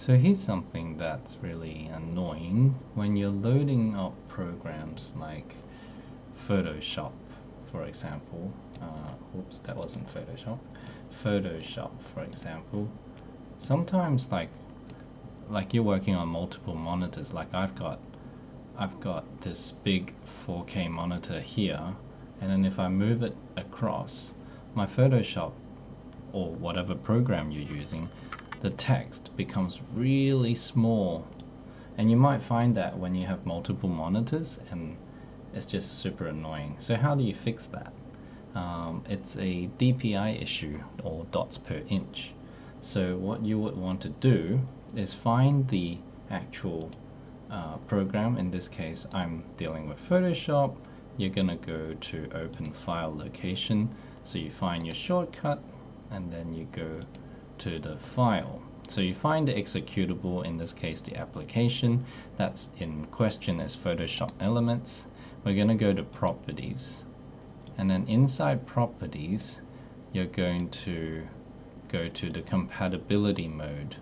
So here's something that's really annoying when you're loading up programs like Photoshop, for example. Oops, that wasn't Photoshop. Photoshop, for example. Sometimes like you're working on multiple monitors. Like I've got this big 4K monitor here, and then if I move it across, my Photoshop or whatever program you're using, the text becomes really small. And you might find that when you have multiple monitors, and it's just super annoying. So how do you fix that? It's a DPI issue, or dots per inch. So what you would want to do is find the actual program. In this case, I'm dealing with Photoshop. You're gonna go to open file location, so you find your shortcut and then you go to the file. So you find the executable, in this case the application that's in question is Photoshop Elements. We're going to go to properties, and then inside properties you're going to go to the compatibility mode,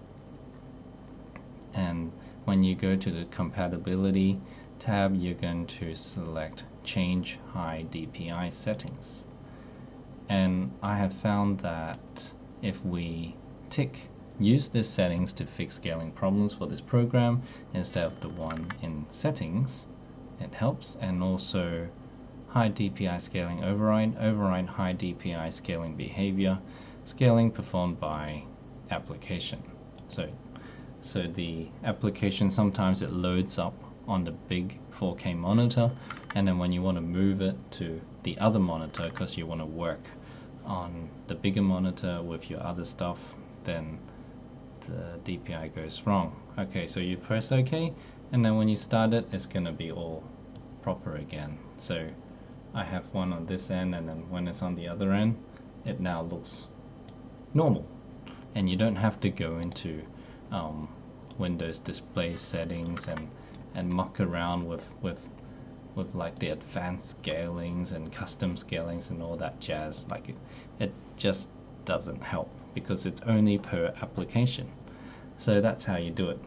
and when you go to the compatibility tab you're going to select change high DPI settings. And I have found that if we use these settings to fix scaling problems for this program instead of the one in settings, it helps. And also high DPI scaling override high DPI scaling behavior, scaling performed by application. So the application, sometimes it loads up on the big 4K monitor, and then when you want to move it to the other monitor because you want to work on the bigger monitor with your other stuff, then the DPI goes wrong. Okay, so you press OK, and then when you start it, it's going to be all proper again. So I have one on this end, and then when it's on the other end, it now looks normal. And you don't have to go into Windows display settings and muck around with like the advanced scalings and custom scalings and all that jazz. Like it just doesn't help because it's only per application. So that's how you do it.